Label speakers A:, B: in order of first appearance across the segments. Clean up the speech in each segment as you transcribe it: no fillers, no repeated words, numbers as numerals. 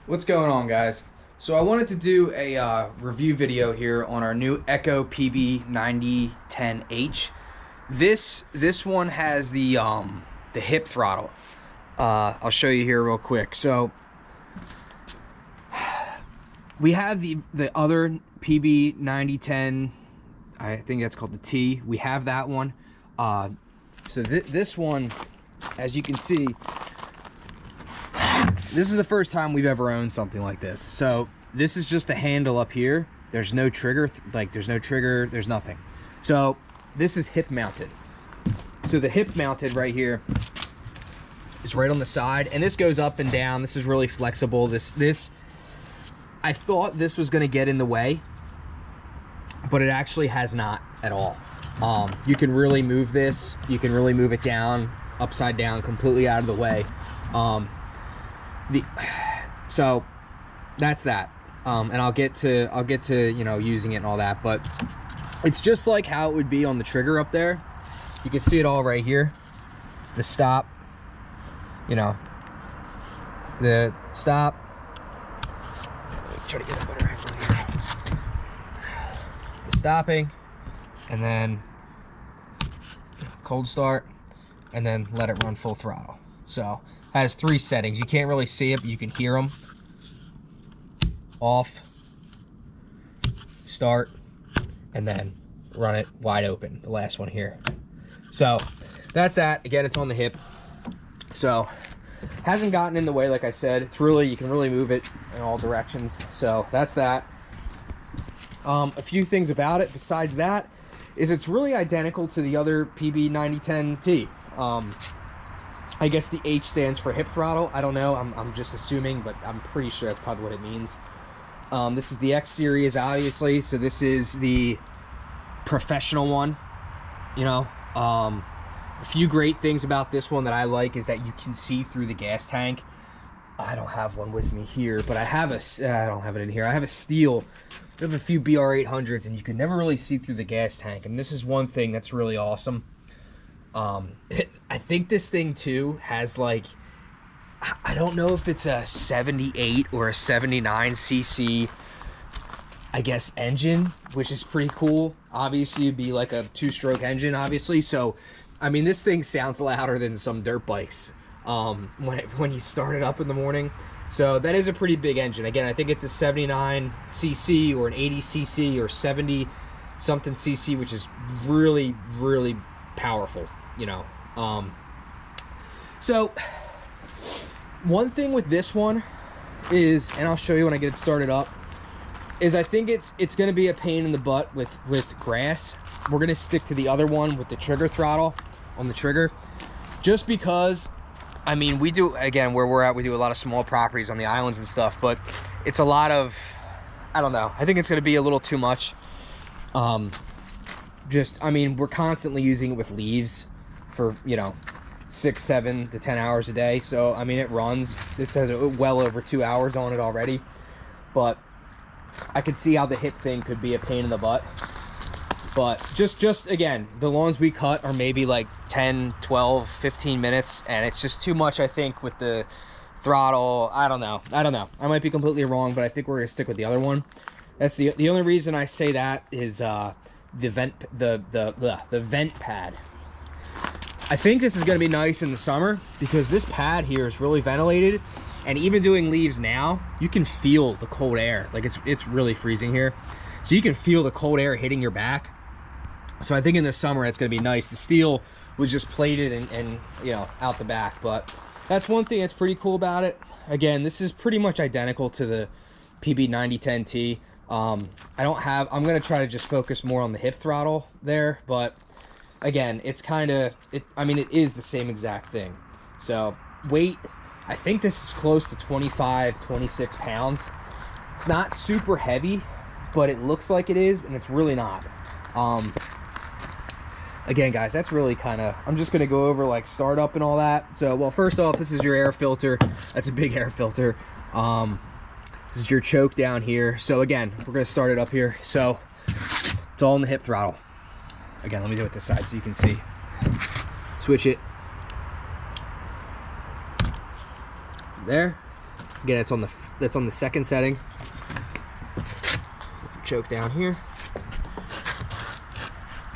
A: What's going on, guys? So I wanted to do a review video here on our new Echo PB9010H. This one has the hip throttle. I'll show you here real quick. So we have the other PB9010. I think that's called the T. We have that one. So this one, as you can see, this is the first time we've ever owned something like this. So this is just the handle up here. There's no trigger, there's nothing. So this is hip mounted. So the hip mounted right here is right on the side, and this goes up and down. This is really flexible. This I thought this was gonna get in the way, but it actually has not at all. You can really move this. You can really move it down, upside down, completely out of the way. So that's that, and I'll get to you know, using it and all that, but it's just like how it would be on the trigger up there. You can see it all right here. It's the stop, you know, the stop. Try to get a better angle here. The stopping, and then cold start, and then let it run full throttle. So has 3 settings. You can't really see it, but you can hear them. Off, start, and then run it wide open, the last one here. So that's that. Again, it's on the hip, so hasn't gotten in the way. Like I said, it's really, you can really move it in all directions. So that's that. A few things about it besides that is it's really identical to the other PB9010T. I guess the H stands for hip throttle. I don't know. I'm just assuming, but I'm pretty sure that's probably what it means. This is the X series, obviously. So this is the professional one. You know, a few great things about this one that I like is that you can see through the gas tank. I don't have one with me here, but I have I don't have it in here. I have a steel. I have a few BR800s, and you can never really see through the gas tank. And this is one thing that's really awesome. I think this thing too has, like, I don't know if it's a 78 or a 79 cc, I guess, engine, which is pretty cool. Obviously it'd be like a 2-stroke engine, obviously. So I mean, this thing sounds louder than some dirt bikes when you start it up in the morning. So that is a pretty big engine. Again, I think it's a 79 cc or an 80 cc or 70 something cc, which is really, really powerful, you know. So one thing with this one is, and I'll show you when I get it started up, is I think it's going to be a pain in the butt with grass. We're going to stick to the other one with the trigger throttle on the trigger, just because, I mean, we do, again, where we're at, we do a lot of small properties on the islands and stuff, but it's a lot of, I don't know, I think it's going to be a little too much. I mean, we're constantly using it with leaves for, you know, 6, 7 to 10 hours a day. So I mean, it runs. This has well over 2 hours on it already, but I could see how the hip thing could be a pain in the butt. But just again, the lawns we cut are maybe like 10, 12, 15 minutes, and it's just too much, I think, with the throttle. I don't know. I might be completely wrong, but I think we're gonna stick with the other one. That's the only reason I say that is the vent pad. I think this is going to be nice in the summer because this pad here is really ventilated, and even doing leaves now, you can feel the cold air. Like, it's really freezing here, so you can feel the cold air hitting your back. So I think in the summer it's going to be nice. The steel was just plated and you know, out the back, but that's one thing that's pretty cool about it. Again, this is pretty much identical to the PB9010T. I'm going to try to just focus more on the hip throttle there, but again, it's kind of, I mean, it is the same exact thing. So weight, I think this is close to 25, 26 pounds. It's not super heavy, but it looks like it is, and it's really not. Again, guys, that's really kind of, I'm just going to go over like startup and all that. So, well, first off, this is your air filter. That's a big air filter. This is your choke down here. So again, we're going to start it up here. So it's all in the hip throttle. Again, let me do it this side so you can see. Switch it. There. Again, that's on the second setting. Choke down here.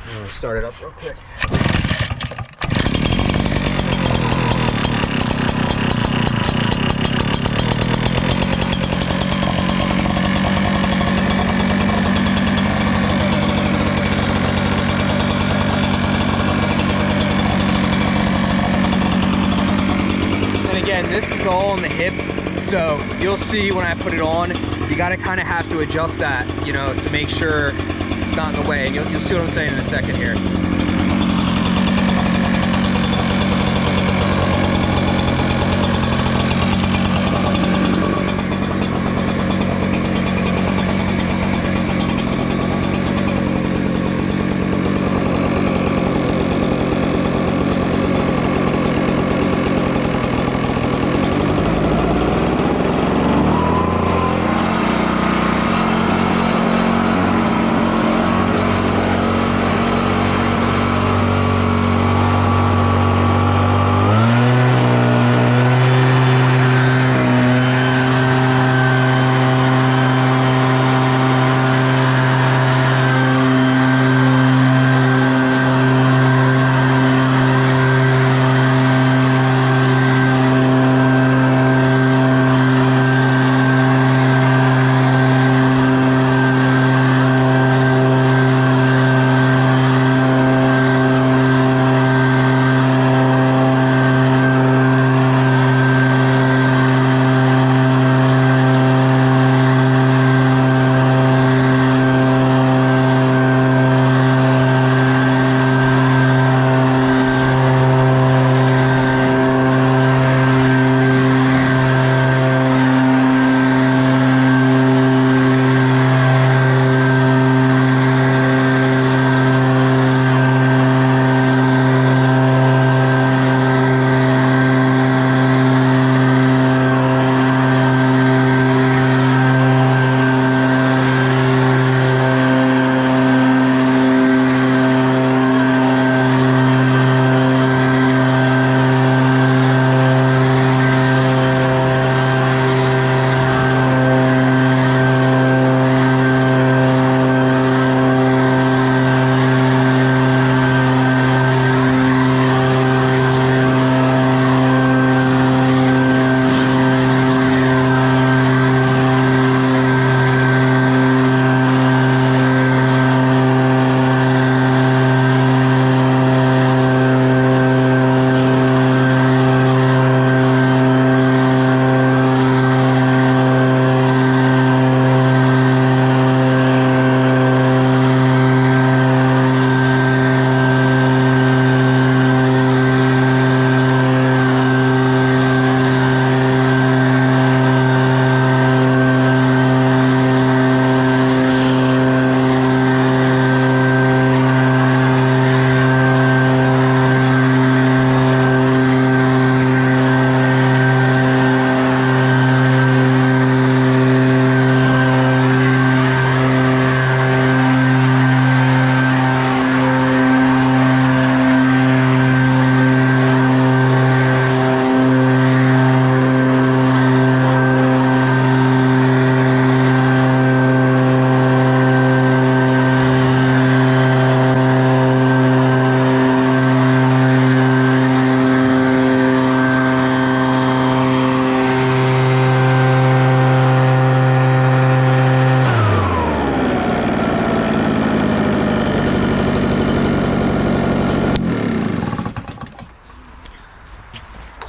A: I'm gonna start it up real quick. Again, this is all on the hip, so you'll see when I put it on, you gotta kind of have to adjust that, you know, to make sure it's not in the way, and you'll see what I'm saying in a second here.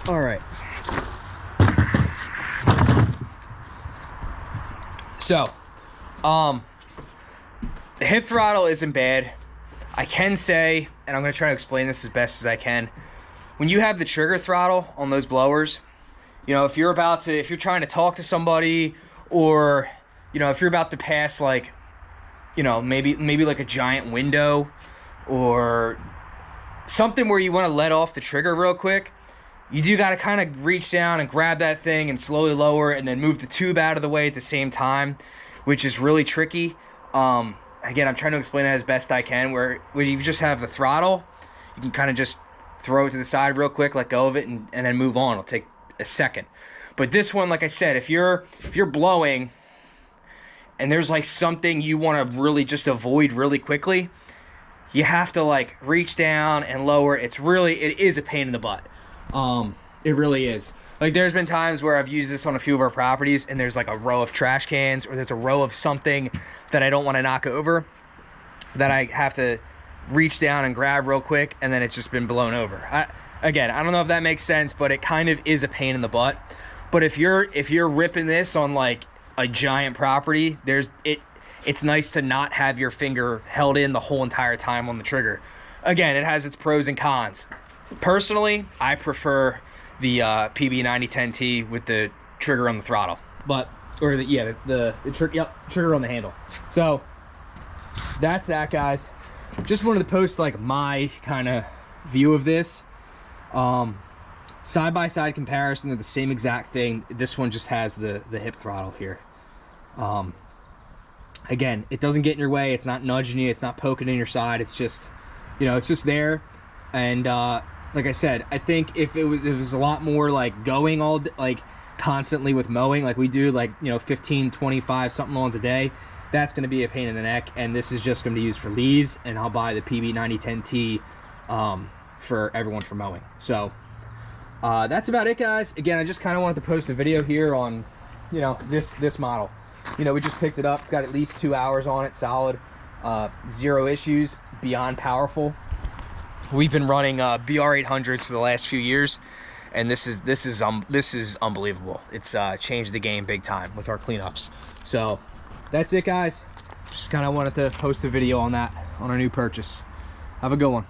A: All right. So, the hip throttle isn't bad. I can say, and I'm going to try to explain this as best as I can, when you have the trigger throttle on those blowers, you know, if you're trying to talk to somebody, or, you know, if you're about to pass, like, you know, maybe like a giant window or something where you want to let off the trigger real quick, you do got to kind of reach down and grab that thing and slowly lower and then move the tube out of the way at the same time, which is really tricky. Again, I'm trying to explain it as best I can, where you just have the throttle, you can kind of just throw it to the side real quick, let go of it, and then move on. It'll take a second. But this one, like I said, if you're blowing and there's like something you want to really just avoid really quickly, you have to like reach down and lower. It is a pain in the butt. It really is. Like there's been times where I've used this on a few of our properties and there's like a row of trash cans or there's a row of something that I don't want to knock over that I have to reach down and grab real quick, and then it's just been blown over. Again, I don't know if that makes sense, but it kind of is a pain in the butt. But if you're ripping this on like a giant property, it's nice to not have your finger held in the whole entire time on the trigger. Again, it has its pros and cons. Personally, I prefer the PB9010T with the trigger on the throttle, trigger on the handle. So that's that, guys. Just wanted to post like my kind of view of this. Side-by-side comparison of the same exact thing. This one just has the hip throttle here. Again, it doesn't get in your way. It's not nudging you. It's not poking in your side. It's just, it's just there. And like I said, I think if it was a lot more like going like constantly with mowing, like we do, like 15, 25 something lawns a day, that's going to be a pain in the neck. And this is just going to be used for leaves, and I'll buy the PB9010T for everyone for mowing. So that's about it, guys. Again, I just kind of wanted to post a video here on this model. We just picked it up. It's got at least 2 hours on it, solid, 0 issues, beyond powerful. We've been running BR800s for the last few years, and this is unbelievable. It's changed the game big time with our cleanups. So that's it, guys. Just kind of wanted to post a video on that, on our new purchase. Have a good one.